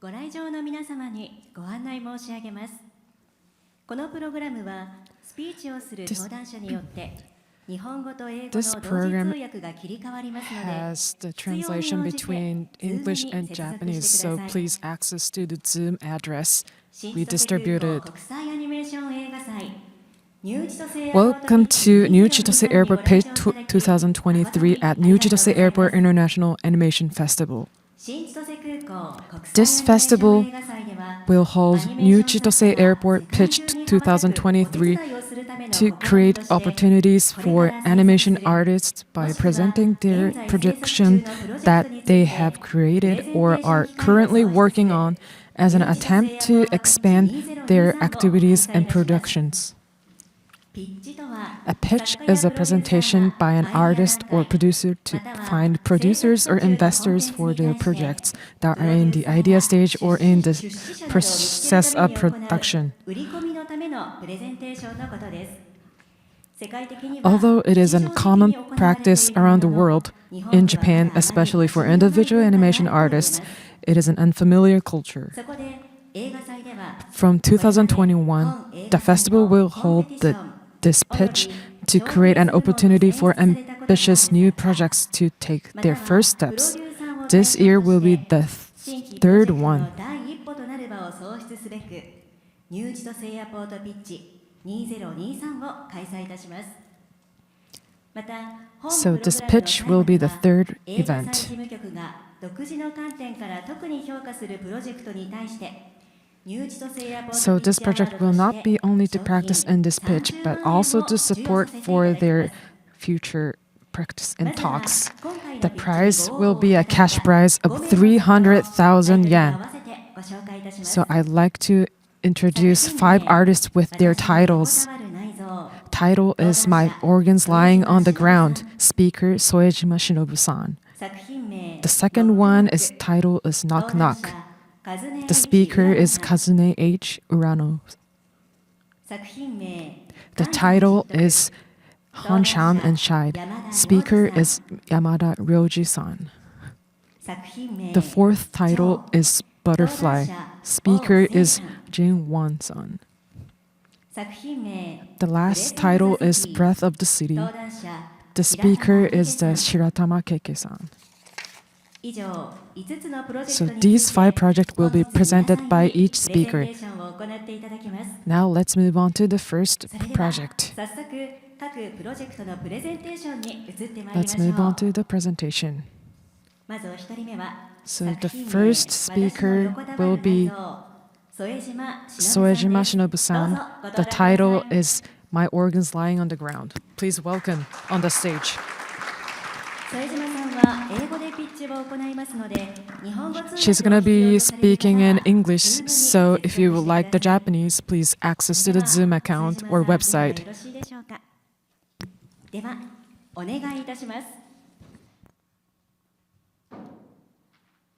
ご来場の皆様にご案内申し上げます。このプログラムはスピーチをする登壇者によって日本語と英語の同時通訳が切り替わりますので、 has the translation between English and Japanese, so please access to the Zoom address we distributed. Welcome to New Chitose Airport Pitch 2023 at New Chitose Airport International Animation Festival. This festival will hold New Chitose Airport Pitch 2023 to create opportunities for animation artists by presenting their production that they have created or are currently working on as an attempt to expand their activities and productions. A pitch is a presentation by an artist or producer to find producers or investors for their projects that are in the idea stage or in the process of production. Although it is a common practice around the world, in Japan, especially for individual animation artists, it is an unfamiliar culture. From 2021, the festival will hold this pitch to create an opportunity for ambitious new projects to take their first steps. This year will be the third one. So this pitch will be the third event. So this project will not be only to practice in this pitch, but also to support for their future practice and talks. The prize will be a cash prize of 300,000 yen. So I'd like to introduce 5 artists with their titles. Title is My Organs Lying on the Ground, speaker SOEJIMA Shinobu-san. The second one is title is Knock Knock. The speaker is Kazune H Urano. The title is Hanshan and Shide. Speaker is YAMADA Ryoji-san. The fourth title is Butterfly. Speaker is Jing san. The last title is Breath of the City. The speaker is the Shiratama Keike-san. So these 5 projects will be presented by each speaker. Now let's move on to the first project. Let's move on to the presentation. So the first speaker will be SOEJIMA Shinobu-san. The title is My Organs Lying on the Ground. Please welcome on the stage. She's going to be speaking in English, so if you would like the Japanese, please access to the Zoom account or website.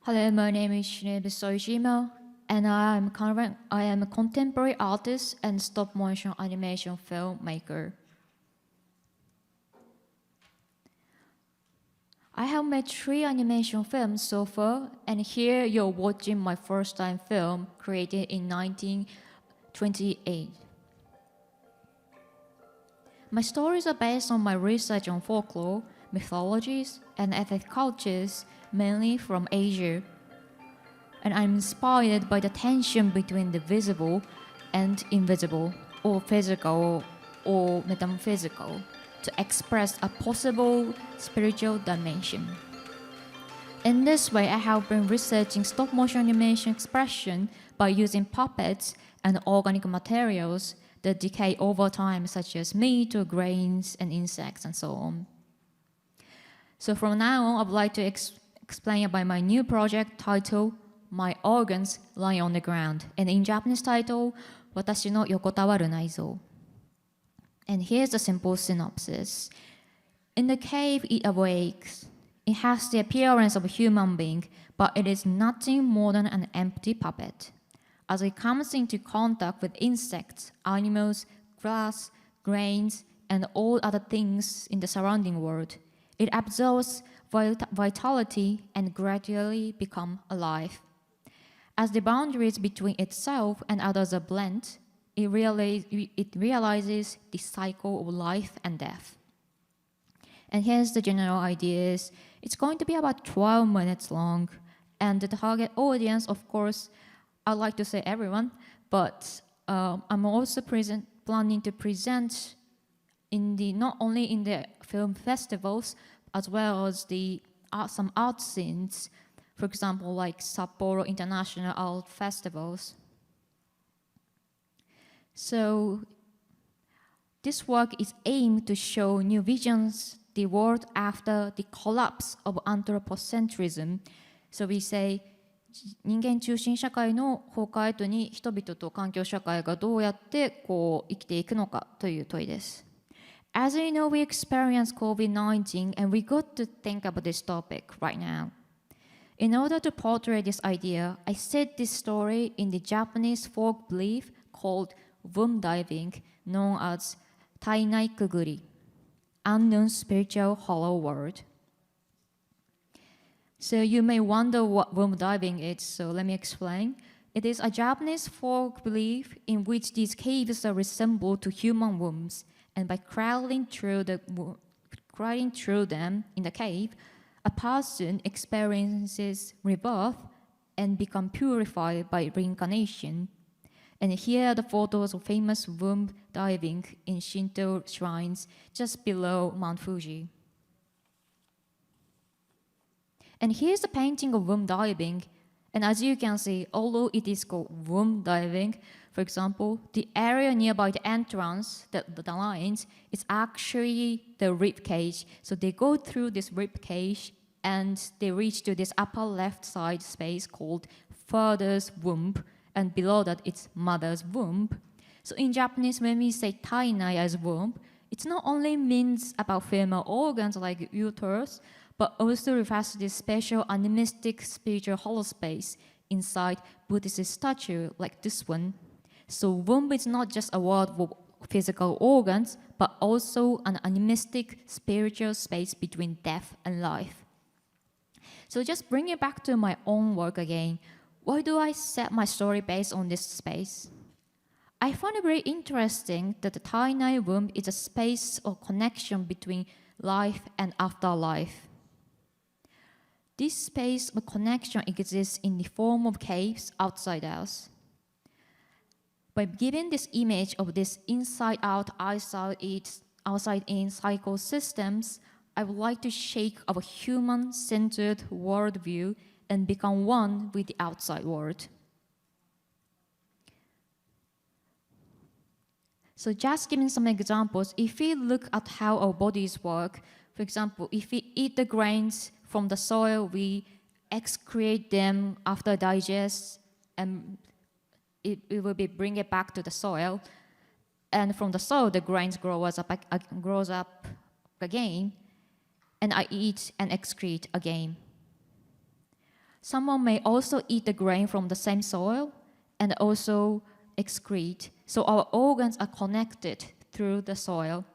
Hello, my name is Shinobu SOEJIMA, and I am a contemporary artist and stop-motion animation filmmaker. I have made 3 animation films so far, and here you're watching my first-time film created in 1928. My stories are based on my research on folklore, mythologies, and ethnic cultures, mainly from Asia. And I'm inspired by the tension between the visible and invisible, or physical or metaphysical, to express a possible spiritual dimension. In this way, I have been researching stop-motion animation expression by using puppets and organic materials that decay over time, such as meat or grains and insects and so on. So from now on, I would like to explain about my new project titled My Organs Lying on the Ground, and in Japanese title, Watashi no Yokotawaru Naizou. And here's the simple synopsis. In the cave it awakes. It has the appearance of a human being, but it is nothing more than an empty puppet. As it comes into contact with insects, animals, grass, grains, and all other things in the surrounding world, it absorbs vitality and gradually becomes alive. As the boundaries between itself and others are blent, it realizes the cycle of life and death. And here's the general ideas. It's going to be about 12 minutes long, and the target audience, of course, I'd like to say everyone, but I'm also planning to present not only in the film festivals, as well as some art scenes, for example, like Sapporo International Art Festivals. So this work is aimed to show new visions the world after the collapse of anthropocentrism. So we say, 人間中心社会の崩壊後に人々と環境社会がどうやって生きていくのかという問いです。As we know, we experienced COVID-19 and we got to think about this topic right now. In order to portray this idea, I set this story in the Japanese folk belief called womb diving, known as Tainai Kuguri, unknown spiritual hollow world. So you may wonder what womb diving is, so let me explain. It is a Japanese folk belief in which these caves are resembled to human wombs, and by crawling through them in the cave, a person experiences rebirth and become purified by reincarnation. And here are the photos of famous womb diving in Shinto shrines just below Mount Fuji. And here's the painting of womb diving. And as you can see, although it is called womb diving, for example, the area nearby the entrance, the lines, is actually the rib cage. So they go through this rib cage and they reach to this upper left side space called father's womb. And below that, it's mother's womb. So in Japanese, when we say tainai as womb, it not only means about female organs like uterus, but also refers to this special animistic spiritual hollow space inside Buddhist statue like this one. So womb is not just a word for physical organs, but also an animistic spiritual space between death and life. So just bring it back to my own work again. Why do I set my story based on this space? I find it very interesting that the Tainai womb is a space or connection between life and afterlife. This space of connection exists in the form of caves outside us. By giving this image of this inside-out, outside-in cycle systems, I would like to shake our human-centered worldview and become one with the outside world. So just giving some examples, if we look at how our bodies work, for example, if we eat the grains from the soil, we excrete them after digest, and it will bring it back to the soil. And from the soil, the grains grows up again, and I eat and excrete again. Someone may also eat the grain from the same soil and also excrete. So our organs are connected through the soil.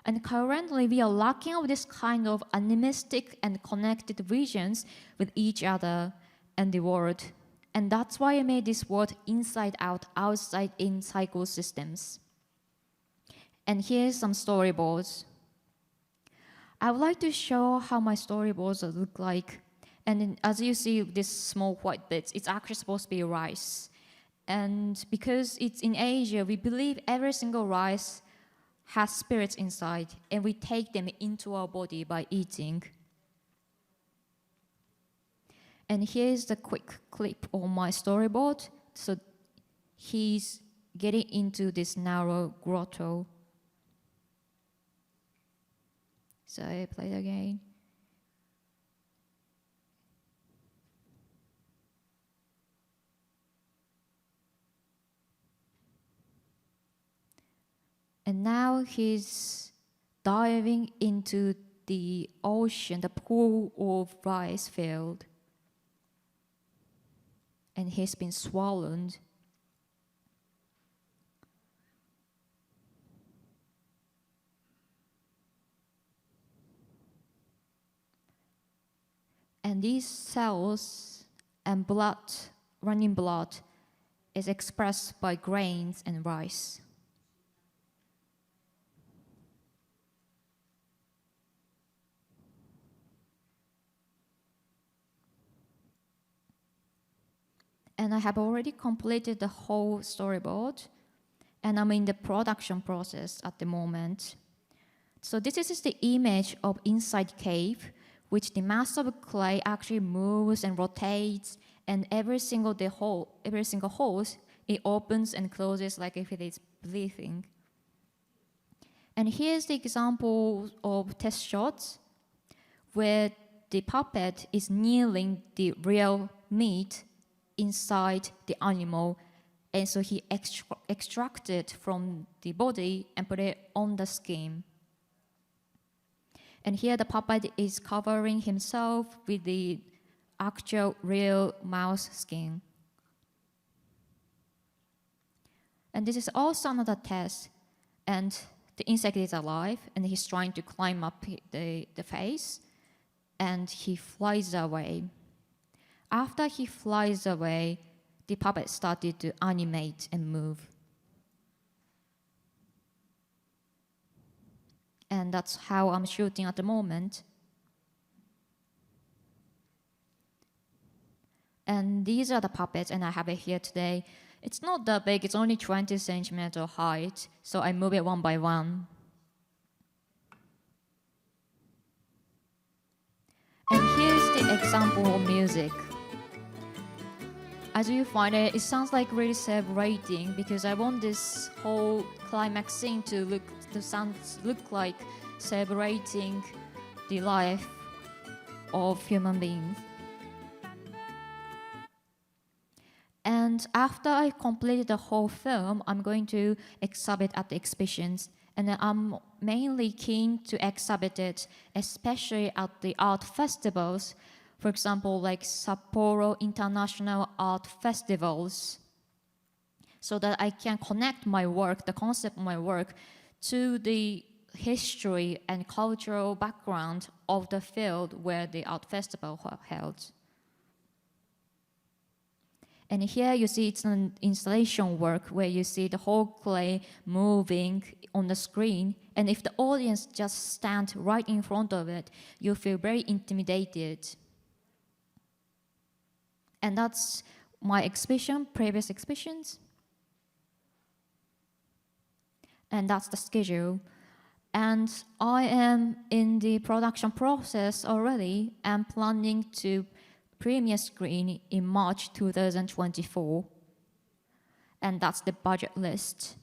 And currently, we are lacking of this kind of animistic and connected visions with each other and the world. And that's why I made this word inside out, outside in cycle systems. And here's some storyboards. I would like to show how my storyboards look like. And then, as you see, these small white bits, it's actually supposed to be rice. And because it's in Asia, we believe every single rice has spirits inside, and we take them into our body by eating. And here's the quick clip of my storyboard. So he's getting into this narrow grotto. So I play it again. And now he's diving into the ocean, the pool of rice field. And he's been swallowed. And these cells and blood running blood is expressed by grains and rice. And I have already completed the whole storyboard, and I'm in the production process at the moment. So this is the image of inside cave, which the mass of clay actually moves and rotates, and every single holes, it opens and closes like if it is breathing. And here's the example of test shots where the puppet is kneeling the real meat inside the animal, and so he extracted from the body and put it on the skin. And here the puppet is covering himself with the actual real mouse skin. And this is also another test, and the insect is alive, and he's trying to climb up the face, and he flies away. After he flies away, the puppet started to animate and move. And that's how I'm shooting at the moment. And these are the puppets, and I have it here today. It's not that big, it's only 20 centimeter height, so I move it one by one. And here's the example of music. As you find it, it sounds like really celebrating because I want this whole climax scene to look like celebrating the life of human beings. And after I completed the whole film, I'm going to exhibit at the exhibitions. And I'm mainly keen to exhibit it, especially at the art festivals. For example, like Sapporo International Art Festivals, so that I can connect my work, the concept of my work, to the history and cultural background of the field where the art festival held. And here you see it's an installation work where you see the whole clay moving on the screen. And if the audience just stand right in front of it, you feel very intimidated. And that's my exhibition, previous exhibitions. And that's the schedule. And I am in the production process already and planning to premiere screen in March 2024. And that's the budget list.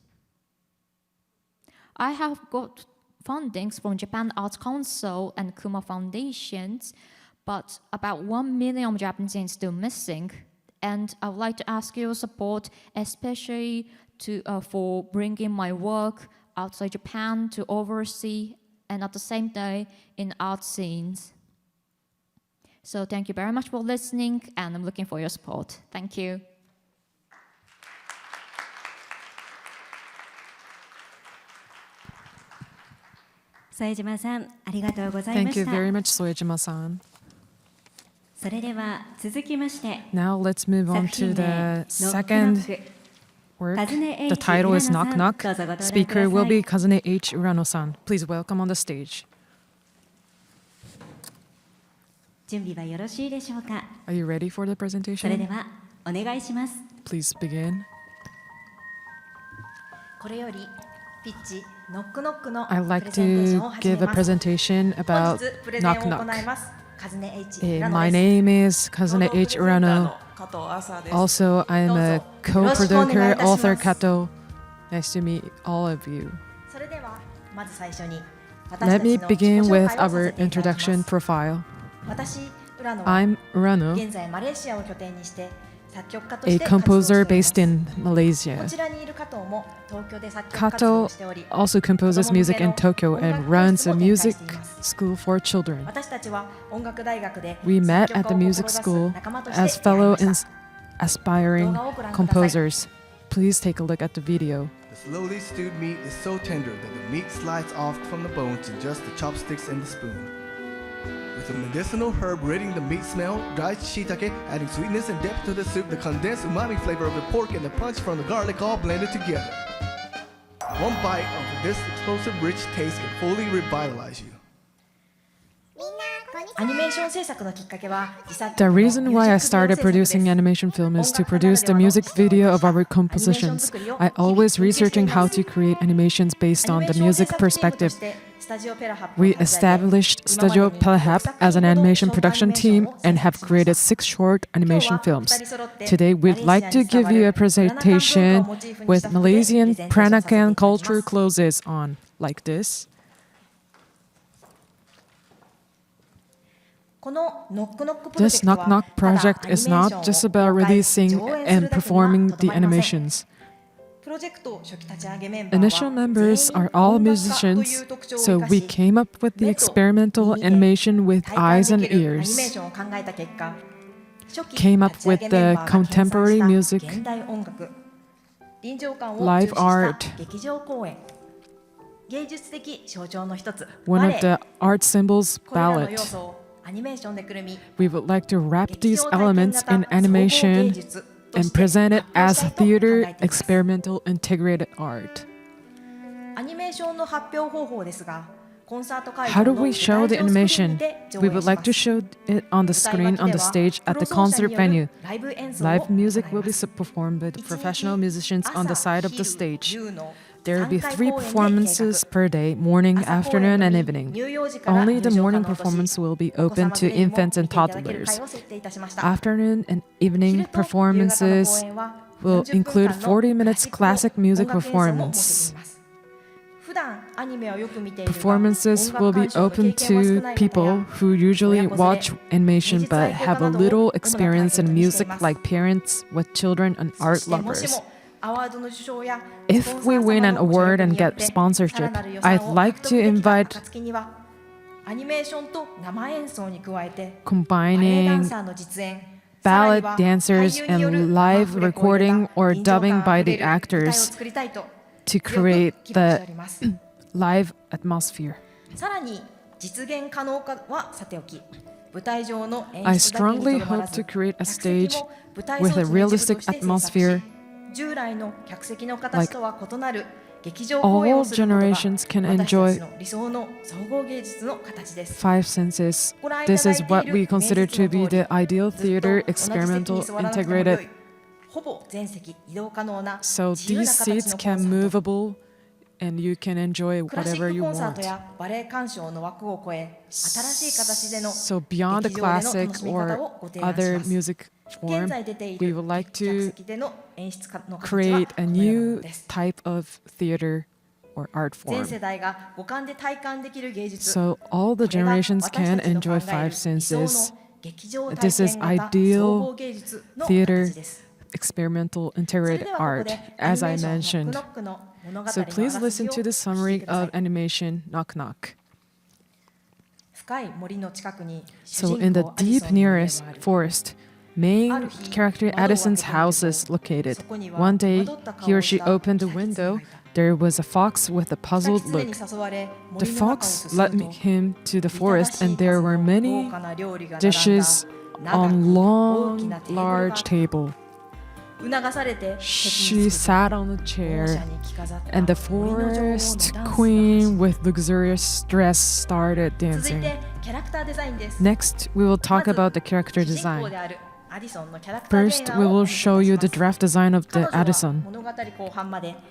I have got fundings from Japan Arts Council and Kuma Foundations, but about 1 million Japanese yen is still missing. And I would like to ask your support, especially for bringing my work outside Japan to oversee and at the same time in art scenes. So thank you very much for listening, and I'm looking for your support. Thank you. SOEJIMA さん、ありがとうございま Thank し you た。 very much, SOEJIMA-san. それでは続きまして、 Now let's move on 作品 to 名 the ノックノ second ック work. Kazune H The title is Knock どうぞ Knock. ご登壇ください。 Speaker will be Kazune H Urano-san. Please welcome on the stage. 準備はよろしいでしょうか。 Are you ready for the それで presentation? はお願いします。 Please begin. これよりピッチノックノックの I'd プ like レゼンテーションを to 始め give a ます。 presentation 本 about 日プレゼンを Knock 行い Knock. ますKazune H My Urano です。 name is Kazune H Urano. Also, I'm a co-producer, author Kato. Nice to meet all of you. それではまず最初に私た Let ち me の自己 begin 紹 with 介をさ our せていただきま introduction す。 profile. 私浦野は I'm Urano, 現在マレーシアを拠点にして作曲家と a して活動 composer しておりま based す。 in こ Malaysia. ちらにいる加藤も東京で作曲活動 Kato をしており、 also composes music in Tokyo and runs a music school for children. 私たちは音楽大学で We met 作 at 曲 the 家を music 志す school 仲間として as 出会い fellow ました。 aspiring composers. Please take a look at the video. The slowly stewed meat is so tender that the meat slides off from the bones to just the chopsticks and the spoon. With a medicinal herb ridding the meat smell, dried shiitake adding sweetness and depth to the soup, the condensed umami flavor of the pork and the punch from the garlic all blended together. One bite of this explosive rich taste can fully revitalize you. アニメーション制作のきっかけは自作 The reason why I started producing animation film is to produce the music video of our compositions. I always researching how to create animations based on the music perspective. We established Studio Pelahap as an animation production team and have created 6 short animation films. Today, we'd like to give you a presentation with Malaysian Peranakan culture clothes on, like this. This Knock Knock project is not just about releasing and performing the animations. Initial members are all musicians, so we came up with the experimental animation with eyes and ears, came up with the contemporary music, live art. One of the art symbols, ballad. We would like to wrap these elements in animation and present it as theater experimental integrated art. How do we show the animation? We would like to show it on the screen on the stage at the concert venue. Live music will be performed by professional musicians on the side of the stage. There will be 3 performances per day, morning, afternoon, and evening. Only the morning performance will be open to infants and toddlers. Afternoon and evening performances will include 40 minutes classic music performance. Performances will be open to people who usually watch animation but have a little experience in music, like parents with children and art lovers. If we win an award and get sponsorship, I'd like to invite combining ballad dancers and live recording or dubbing by the actors to create the live atmosphere. I strongly hope to create a stage with a realistic atmosphere. Like all generations can enjoy 5 senses. This is what we consider to be the ideal theater experimental integrated. So these seats can movable and you can enjoy whatever you want. So beyond the classic or other music form, we would like to create a new type of theater or art form. So all the generations can enjoy 5 senses. This is ideal theater experimental integrated art, as I mentioned. So please listen to the summary of animation Knock Knock. So in the deep nearest forest, main character Addison's house is located. One day, he or she opened the window. There was a fox with a puzzled look. The fox led him to the forest, and there were many dishes on long, large table. She sat on a chair, and the forest queen with luxurious dress started dancing. Next, we will talk about the character design. First, we will show you the draft design of the Addison.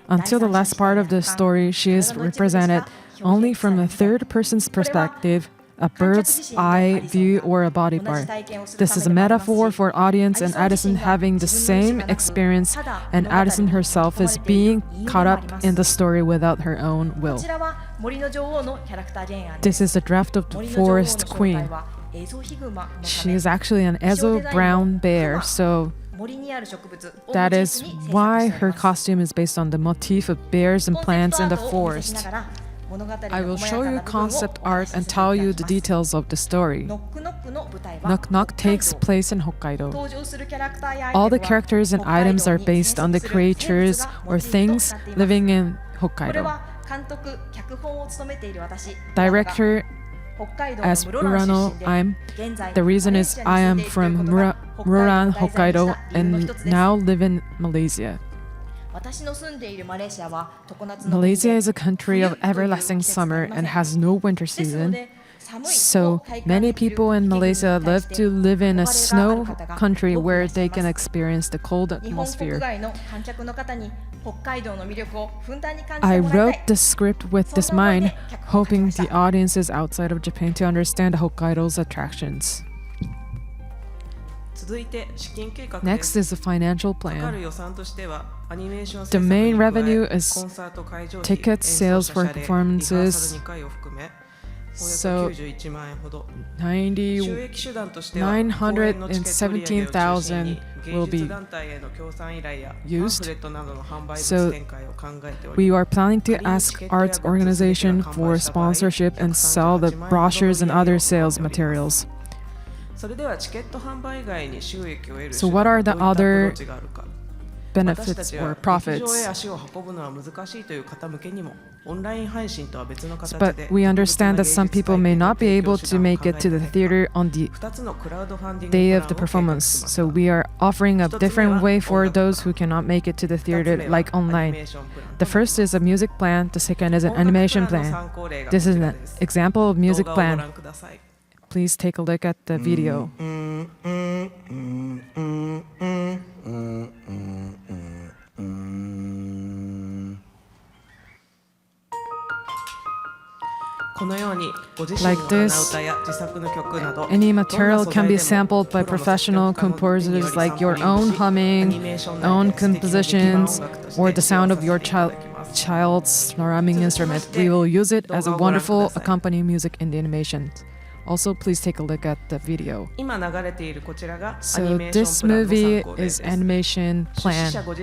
Until the last part of the story, she is represented only from a third person's perspective, a bird's eye view or a body part. This is a metaphor for audience and Addison having the same experience, and Addison herself is being caught up in the story without her own will. This is the draft of the Forest Queen. She is actually an Ezo brown bear, so that is why her costume is based on the motif of bears and plants in the forest. I will show you concept art and tell you the details of the story. Knock Knock takes place in Hokkaido. All the characters and items are based on the creatures or things living in Hokkaido. Director As Urano, the reason is I am from Muran, Hokkaido, and now live in Malaysia. Malaysia is a country of everlasting summer and has no winter season. So many people in Malaysia love to live in a snow country where they can experience the cold atmosphere. I wrote the script with this mind, hoping the audiences outside of Japan to understand Hokkaido's attractions. Next is the financial plan. The main revenue is ticket sales for performances. So 917,000 will be used. So we are planning to ask arts organization for sponsorship and sell the brochures and other sales materials. So what are the other benefits or profits? But we understand that some people may not be able to make it to the theater on the day of the performance. So we are offering a different way for those who cannot make it to the theater, like online. The first is a music plan, the second is an animation plan. This is an example of music plan. Please take a look at the video. Like this, any material can be sampled by professional composers, like your own humming, own compositions, or the sound of your child's strumming instrument. We will use it as a wonderful accompanying music in the animation. Also, please take a look at the video. So this movie is animation plan. So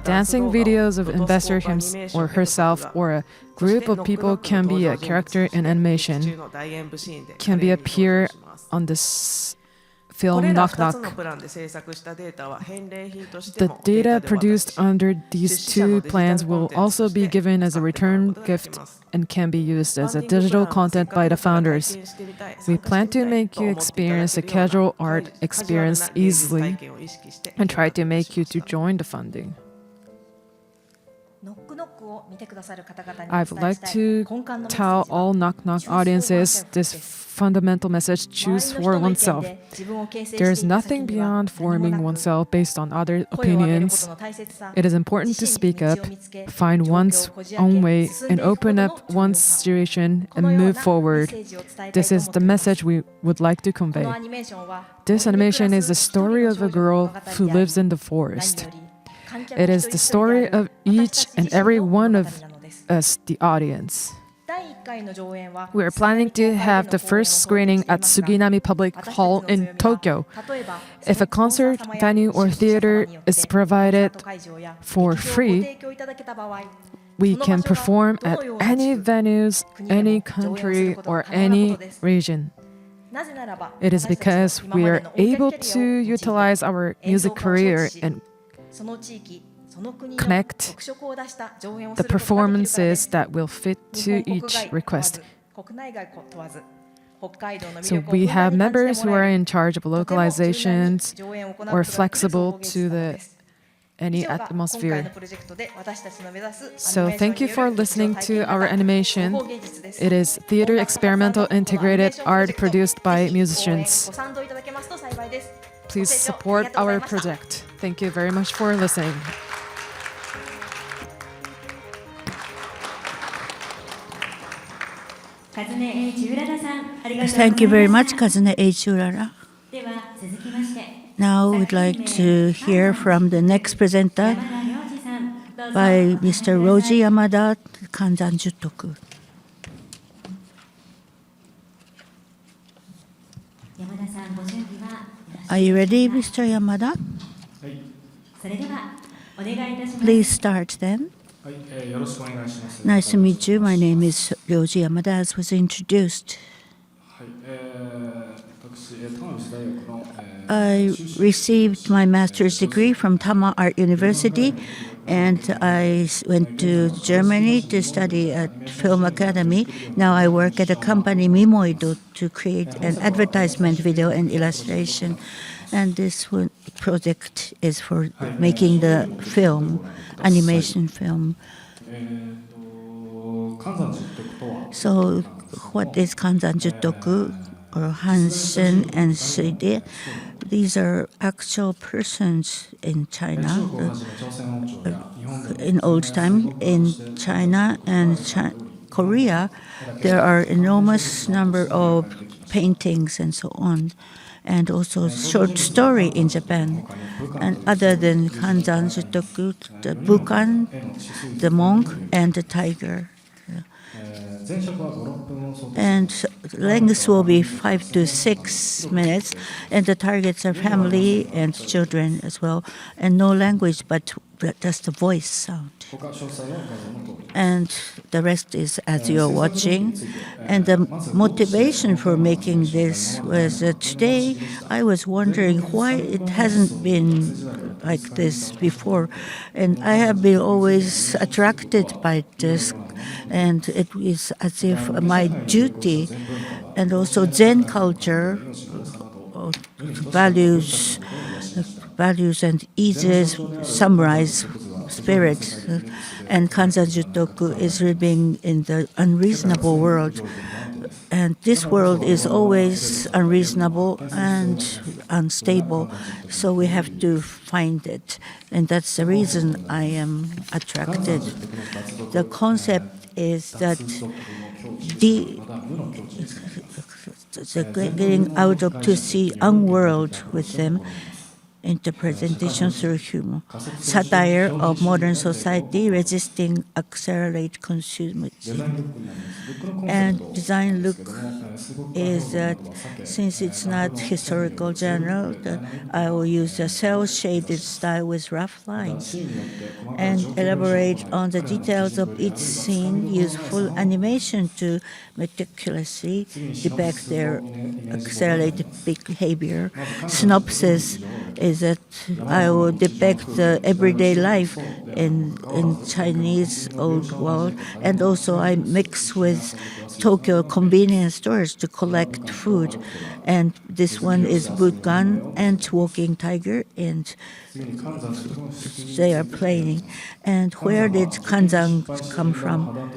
dancing videos of investor him or herself or a group of people can be a character in animation, can be appear on this film Knock Knock. The data produced under these two plans will also be given as a return gift and can be used as a digital content by the founders. We plan to make you experience a casual art experience easily and try to make you to join the funding. I would like to tell all Knock Knock audiences this fundamental message: choose for oneself. There is nothing beyond forming oneself based on other opinions. It is important to speak up, find one's own way, and open up one's situation and move forward. This is the message we would like to convey. This animation is the story of a girl who lives in the forest. It is the story of each and every one of us, the audience. We are planning to have the first screening at Suginami Public Hall in Tokyo. If a concert venue or theater is provided for free, we can perform at any venues, any country, or any region. It is because we are able to utilize our music career and connect the performances that will fit to each request. So we have members who are in charge of localizations or flexible to any atmosphere. So thank you for listening to our animation. It is theater experimental integrated art produced by musicians. Please support our project. Thank you very much for listening. Thank you very much, Kazune H Urano. Now we'd like to hear from the next presenter by Mr. Ryoji Yamada, Kanzan Jutoku. Are you ready, Mr. Yamada? Please start then. Nice to meet you. My name is Ryoji Yamada, as was introduced. I received my master's degree from Tama Art University, and I went to Germany to study at Film Academy. Now I work at a company, Mimoido, to create an advertisement video and illustration. And this project is for making the film, animation film. So what is Kanzan Jutoku or Hanshan and Shide? These are actual persons in China. In old time, in China and Korea, there are enormous number of paintings and so on, and also short story in Japan. And other than Kanzan Jutoku, the Bukan, the monk, and the tiger. And length will be 5 to 6 minutes, and the targets are family and children as well, and no language but just the voice sound. And the rest is as you're watching. And the motivation for making this was that today I was wondering why it hasn't been like this before. And I have been always attracted by this, and it is as if my duty, and also Zen culture, values and eases, summarize spirit, and Kanzan Jutoku is living in the unreasonable world. And this world is always unreasonable and unstable, so we have to find it. And that's the reason I am attracted. The concept is that getting out of to see unworld with them, interpretation through humor, satire of modern society resisting accelerate consumerism. And design look is that since it's not historical genre, I will use a cel-shaded style with rough lines and elaborate on the details of each scene, use full animation to meticulously depict their accelerated behavior. Synopsis is that I will depict the everyday life in Chinese old world, and also I mix with Tokyo convenience stores to collect food. And this one is Bukan and Walking Tiger, and they are playing. And where did Kanzan come from?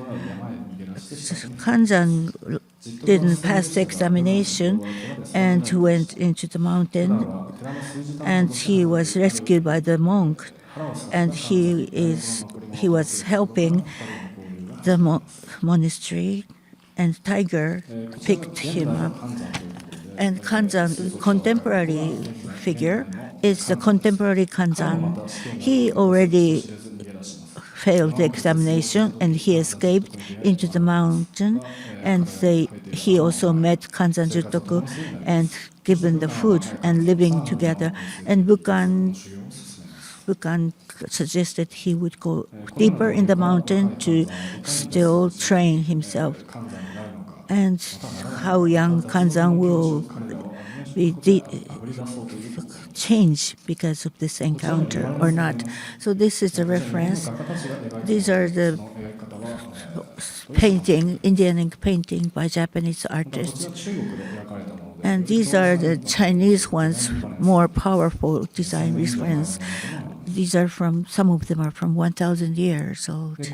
Kanzan didn't pass the examination and went into the mountain, and he was rescued by the monk, and he was helping the monastery, and tiger picked him up. And Kanzan, contemporary figure, is the contemporary Kanzan. He already failed the examination and he escaped into the mountain, and he also met Kanzan Jutoku and given the food and living together. And Bukan suggested he would go deeper in the mountain to still train himself. And how young Kanzan will be changed because of this encounter or not. So this is the reference. These are the painting, Indian ink painting by Japanese artists. And these are the Chinese ones, more powerful design reference. These are from, some of them are from 1,000 years old.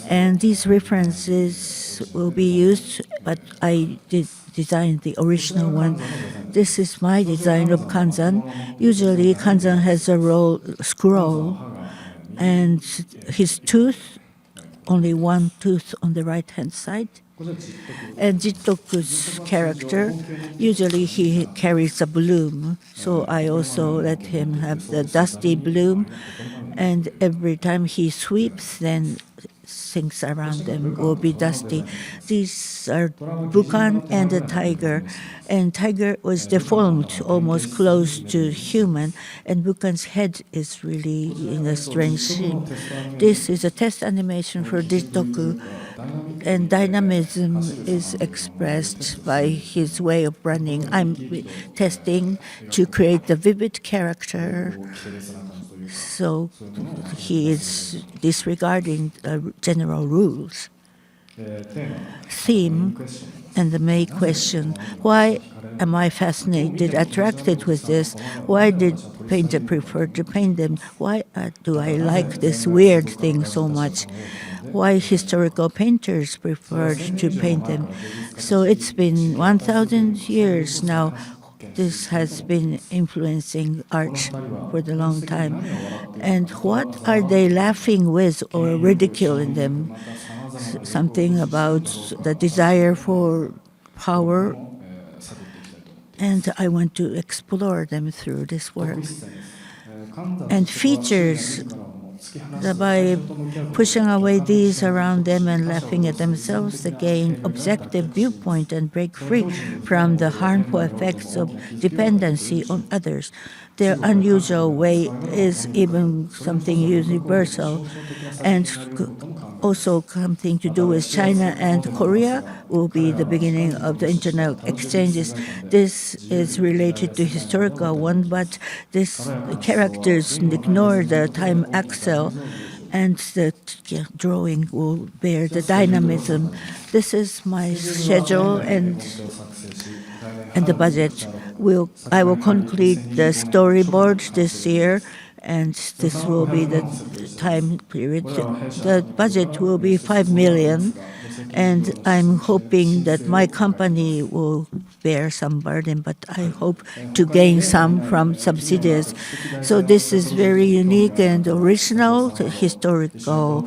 And these references will be used, but I did design the original one. This is my design of Kanzan. Usually Kanzan has a scroll, and his tooth, only one tooth on the right-hand side. And Jitoku's character, usually he carries a bloom, so I also let him have the dusty bloom, and every time he sweeps, then things around them will be dusty. These are Bukan and the tiger, and tiger was deformed, almost close to human, and Bukan's head is really in a strange shape. This is a test animation for Jitoku, and dynamism is expressed by his way of running. I'm testing to create the vivid character, so he is disregarding general rules. Theme and the main question: why am I fascinated, attracted with this? Why did painter prefer to paint them? Why do I like this weird thing so much? Why historical painters preferred to paint them? So it's been 1,000 years now. This has been influencing art for the long time. And what are they laughing with or ridiculing them? Something about the desire for power, and I want to explore them through this work. And features, by pushing away these around them and laughing at themselves, they gain objective viewpoint and break free from the harmful effects of dependency on others. Their unusual way is even something universal, and also something to do with China and Korea will be the beginning of the internet exchanges. This is related to historical one, but these characters ignore the time axle, and the drawing will bear the dynamism. This is my schedule and the budget. I will complete the storyboard this year, and this will be the time period. The budget will be 5 million, and I'm hoping that my company will bear some burden, but I hope to gain some from subsidies. So this is very unique and original historical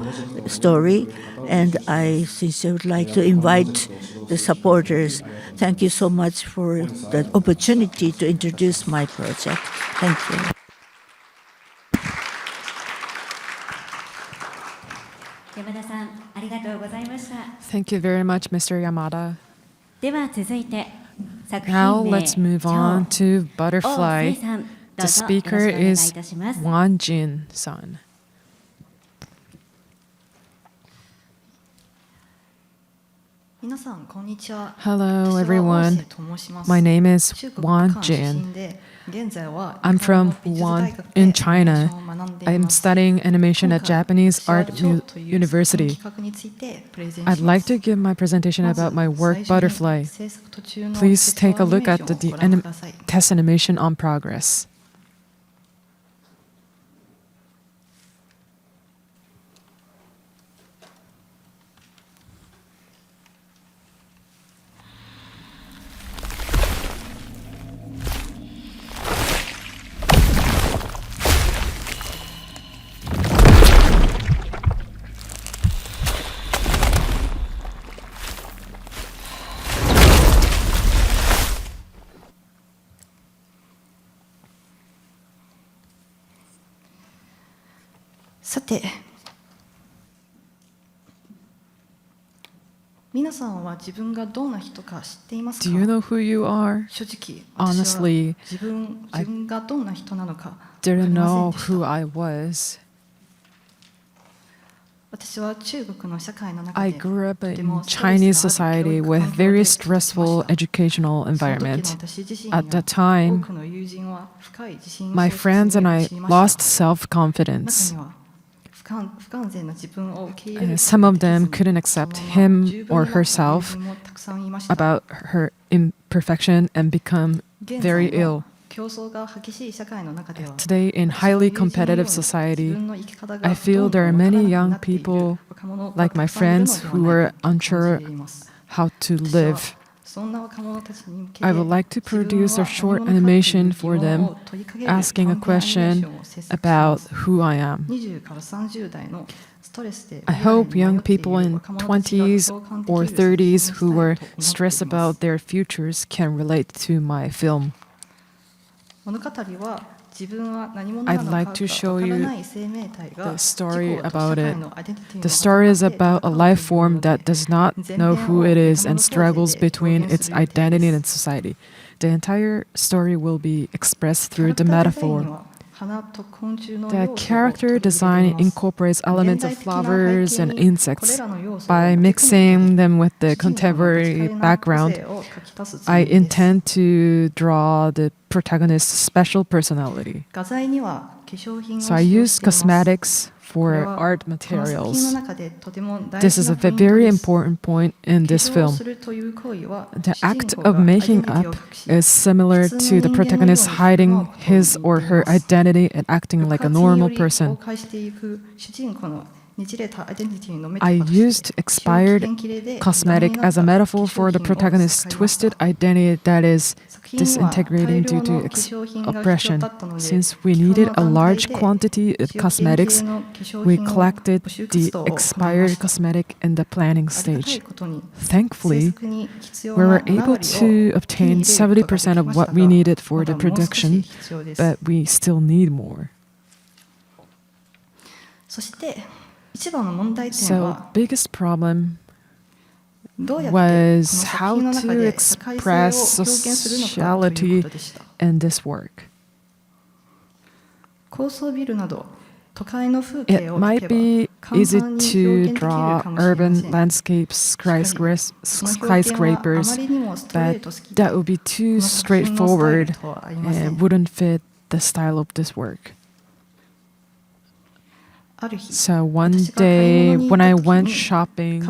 story, and I sincerely would like to invite the supporters. Thank you so much for the opportunity to introduce my project. Thank you. Thank you very much, Mr. Yamada. では続いて作品 Now 名 let's move on to Butterfly. 王聖さん、どう The ぞ speaker よろしくお願いい is たします。 Wan Jin-san. 皆さんこんにちは。 Hello, 私は everyone. 王聖と申します。 My name is 中国 Wan 漢出 Jin. 身で現在は I'm 日本 from の美術 Wuhan 大学で in アニメー China. ションを学んでい I'm ます。 studying animation at 今回 Japanese Art シアチョウという University. 企画についてプレゼン I'd しま like す。 to give my presentation まず about my work 最初に Butterfly. 制作途中の Please テス take ト a アニメ look ー at ションを the ご覧ください。 test animation on progress.「さて皆さんは自分がどんな人か知っていますか？ Do you know who you are? 正直私は Honestly, 自分がどんな人なのか Didn't 分かりません know でした。 who I was. 私は中国の社会の中 I で grew up とて in もストレス Chinese のある教 society 育 with 環境で very 育ちました stressful educational その時の environment. 私自身 At や that time, 多くの友人は深い自信 my 喪失 friends and I を知りました。 lost 中 self-confidence. には不完全な自分を受け入れる Some of them ことが couldn't できず accept そのまま him 十分 or になった友 herself 人もたくさんいました。 about her imperfection and become 現 very 在の ill. 競争が激しい社会の中では Today, in 私の highly 友人のように competitive 自 society, 分の生き方が I feel there are どんどん many わからなく young なっている people 若者が like my たくさんいるの friends では who ない are かと感じ unsure ています how to 私は live. そんな若者たちに向けて I would like to 自分 produce は a short 何者かという animation for 疑問 them を問いかける asking a 短編アニメーシ question ョンを制作しま about す。 who I am. 20から30代のストレスで I 未来 hope に迷 young っている people in 若者たちが 20s 共感でき or る作品に 30s したい who と思 were っています stressed about their futures can relate to my film. 物語は自分は何者な I'd の like か to が show わから you ない生命体が the story 自己と about 社会 it. のアイデンティティの The story is 狭間 about a で life 戦う form という that does not 前 know 編 who を it is 頭 and の構成 struggles で between 表現 its する予定 identity で and す。 society. The entire story will be expressed キャ through ラク the ターデザイン metaphor. は The character design incorporates elements of flowers and insects. By mixing them with the contemporary background, I intend to draw the protagonist's special personality. So I use cosmetics for art materials. This is a very important point in this film. The act of making up is similar to the protagonist hiding his or her identity and acting like a normal person. I used expired cosmetic as a metaphor for the protagonist's twisted identity that is disintegrating due to oppression. Since we needed a large quantity of cosmetics, we collected the expired cosmetic in the planning stage. Thankfully, we were able to obtain 70% of what we needed for the production, but we still need more. So, biggest problem was how to express sociality in this work. It might be easy to draw urban landscapes, skyscrapers, but that would be too straightforward and wouldn't fit the style of this work. So one day when I went shopping,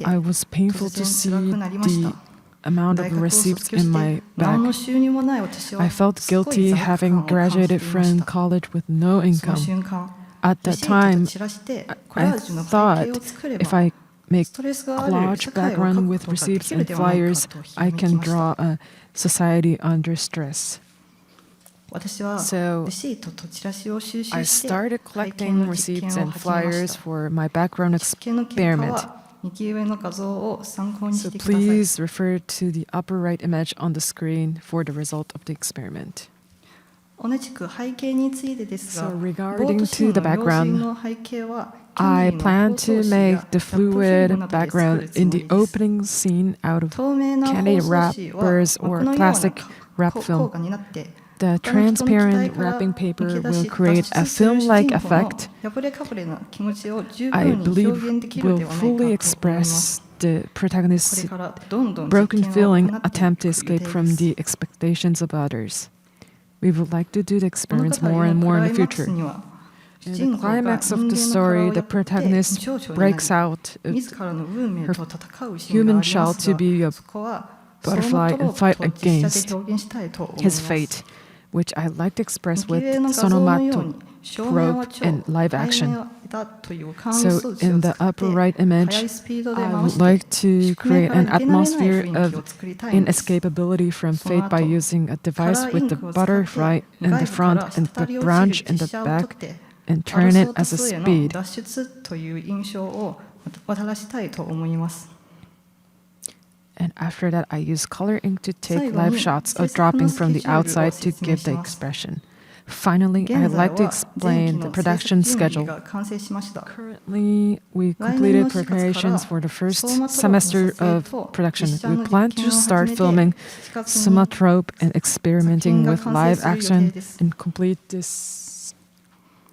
I was painful to see the amount of receipts in my bag. I felt guilty having graduated from college with no income. At that time, I thought if I make collage background with receipts and flyers, I can draw a society under stress. So I started collecting receipts and flyers for my background experiment. So please refer to the upper right image on the screen for the result of the experiment. So regarding to the background, I plan to make the fluid background in the opening scene out of candy wrappers or plastic wrap film. The transparent wrapping paper will create a film-like effect. I believe will fully express the protagonist's broken feeling attempt to escape from the expectations of others. We would like to do the experiments more and more in the future. In the climax of the story, the protagonist breaks out of her human shell to be a butterfly and fight against his fate, which I like to express with sonomato trope and live action. So in the upper right image, I would like to create an atmosphere of inescapability from fate by using a device with the butterfly in the front and the branch in the back and turn it as a speed. And after that, I use color ink to take live shots of dropping from the outside to give the expression. Finally, I'd like to explain the production schedule. Currently, we completed preparations for the first semester of production. We plan to start filming somatrope and experimenting with live action and complete this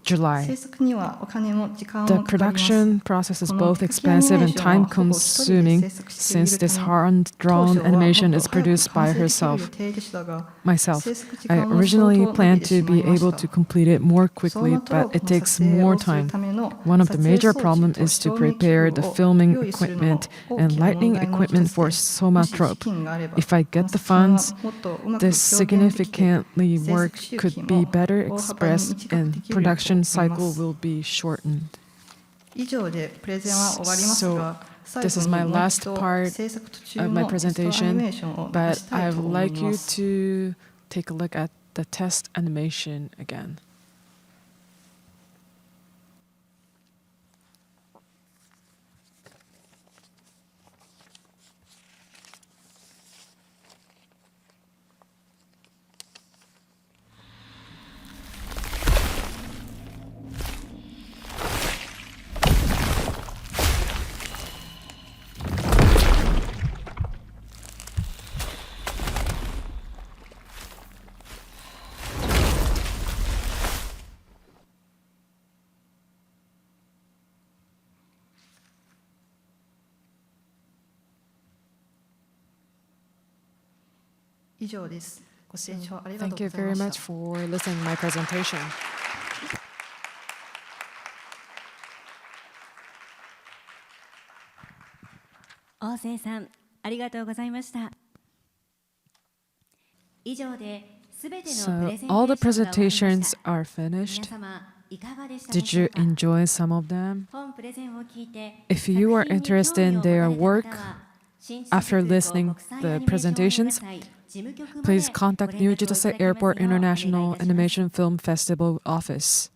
July. The production process is both expensive and time-consuming since this hand-drawn animation is produced by myself. I originally planned to be able to complete it more quickly, but it takes more time. One of the major problems is to prepare the filming equipment and lighting equipment for somatrope. If I get the funds, this significantly work could be better expressed and production cycle will be shortened. So this is my last part of my presentation, but I would like you to take a look at the test animation again. 以上です。ご清聴ありがとう Thank ござい you ま very した。 much for listening to my presentation. 王生さん、ありがとうございました。以上で、すべてのプレ So ゼンテ all the ーションが終わりまし presentations た。 are 皆 finished. 様、いかがでしたで Did しょ you うか。 enjoy some of them? 本プレゼンを聞いて、 If you are 作品に interested in 興味を their 持たれ work た方は、新千 after 歳空港 listening 国際 the アニメーション映画 presentations, 祭事務局まで please contact ご連絡をいた New だ Chitose けますよう Airport お願いいたします。 International Animation Film Festival office.